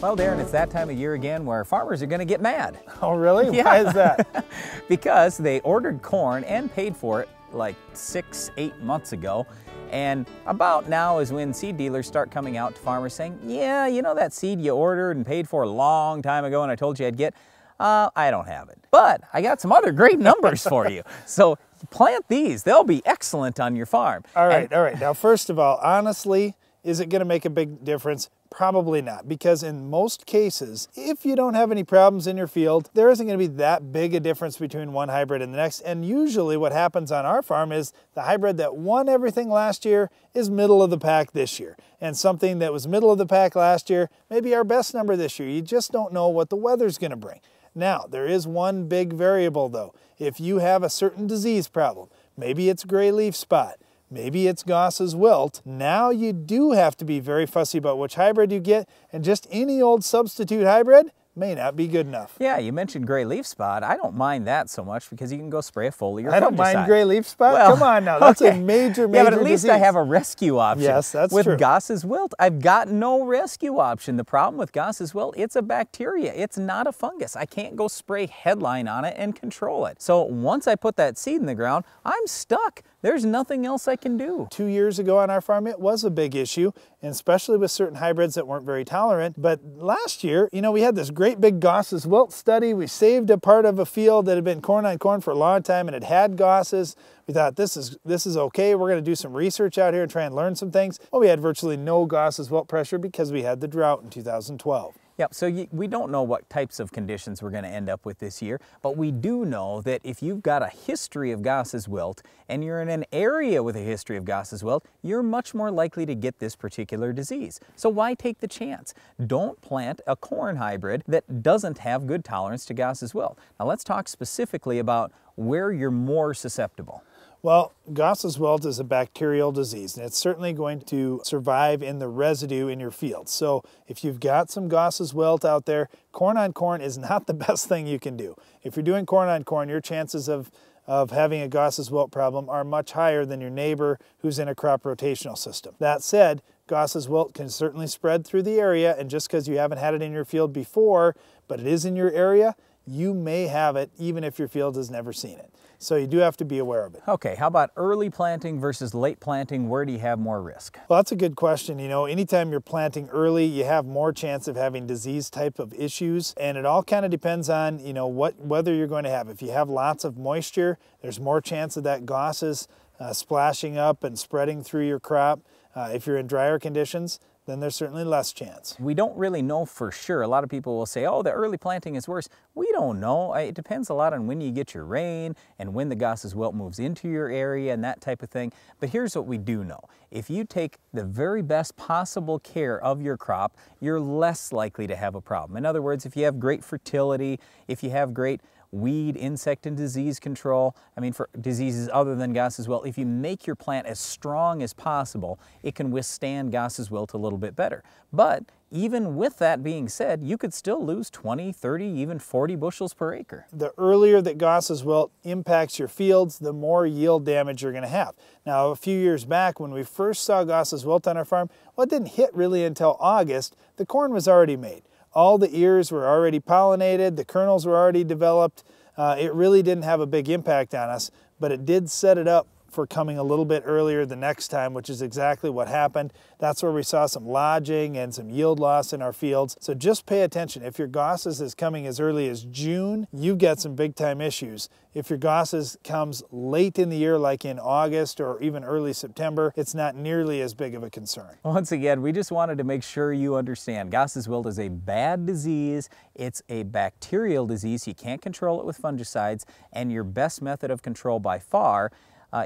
Well, Darren, it's that time of year again where farmers are going to get mad. Oh, really? Yeah. Why is that? Because they ordered corn and paid for it like 6-8 months ago. And about now is when seed dealers start coming out to farmers saying, yeah, you know that seed you ordered and paid for a long time ago and I told you I'd get, I don't have it. But I got some other great numbers for you. So plant these. They'll be excellent on your farm. All right. Now, first of all, honestly, is it going to make a big difference? Probably not, because in most cases, if you don't have any problems in your field, there isn't going to be that big a difference between one hybrid and the next. And usually what happens on our farm is the hybrid that won everything last year is middle of the pack this year. And something that was middle of the pack last year may be our best number this year. You just don't know what the weather's going to bring. Now, there is one big variable though. If you have a certain disease problem, maybe it's gray leaf spot, maybe it's Goss's wilt, now you do have to be very fussy about which hybrid you get, and just any old substitute hybrid may not be good enough. Yeah, you mentioned gray leaf spot. I don't mind that so much because you can go spray a foliar fungicide. I don't mind gray leaf spot? Well, come on now, that's a major Yeah, but at least disease. I have a rescue option. Yes, that's with true. With Goss's wilt, I've got no rescue option. The problem with Goss's wilt, it's a bacteria. It's not a fungus. I can't go spray headline on it and control it. So once I put that seed in the ground, I'm stuck. There's nothing else I can do. 2 years ago on our farm, it was a big issue, and especially with certain hybrids that weren't very tolerant. But last year, you know, we had this great big Goss's wilt study. We saved a part of a field that had been corn on corn for a long time and it had Goss's. We thought this is okay. We're going to do some research out here and try and learn some things. Well, we had virtually no Goss's wilt pressure because we had the drought in 2012. Yep, so we don't know what types of conditions we're going to end up with this year, but we do know that if you've got a history of Goss's wilt and you're in an area with a history of Goss's wilt, you're much more likely to get this particular disease. So why take the chance? Don't plant a corn hybrid that doesn't have good tolerance to Goss's wilt. Now let's talk specifically about where you're more susceptible. Well, Goss's wilt is a bacterial disease, and it's certainly going to survive in the residue in your field. So if you've got some Goss's wilt out there, corn on corn is not the best thing you can do. If you're doing corn on corn, your chances of having a Goss's wilt problem are much higher than your neighbor who's in a crop rotational system. That said, Goss's wilt can certainly spread through the area, and just because you haven't had it in your field before, but it is in your area, you may have it even if your field has never seen it. So you do have to be aware of it. Okay, how about early planting versus late planting? Where do you have more risk? Well, that's a good question. You know, anytime you're planting early, you have more chance of having disease type of issues. And it all kind of depends on, you know, what weather you're going to have. If you have lots of moisture, there's more chance of that Goss's splashing up and spreading through your crop. If you're in drier conditions, then there's certainly less chance. We don't really know for sure. A lot of people will say, oh, the early planting is worse. We don't know. It depends a lot on when you get your rain and when the Goss's wilt moves into your area and that type of thing. But here's what we do know. If you take the very best possible care of your crop, you're less likely to have a problem. In other words, if you have great fertility, if you have great weed, insect, and disease control, I mean for diseases other than Goss's wilt, if you make your plant as strong as possible, it can withstand Goss's wilt a little bit better. But even with that being said, you could still lose 20, 30, even 40 bushels per acre. The earlier that Goss's wilt impacts your fields, the more yield damage you're going to have. Now, a few years back when we first saw Goss's wilt on our farm, well, it didn't hit really until August. The corn was already made. All the ears were already pollinated, the kernels were already developed. It really didn't have a big impact on us, but it did set it up for coming a little bit earlier the next time, which is exactly what happened. That's where we saw some lodging and some yield loss in our fields. So just pay attention. If your Goss's is coming as early as June, you've got some big time issues. If your Goss's comes late in the year, like in August or even early September, it's not nearly as big of a concern. Once again, we just wanted to make sure you understand Goss's wilt is a bad disease. It's a bacterial disease. You can't control it with fungicides, and your best method of control by far,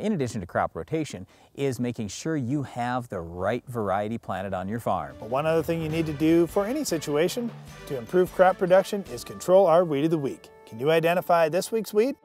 in addition to crop rotation, is making sure you have the right variety planted on your farm. One other thing you need to do for any situation to improve crop production is control our weed of the week. Can you identify this week's weed?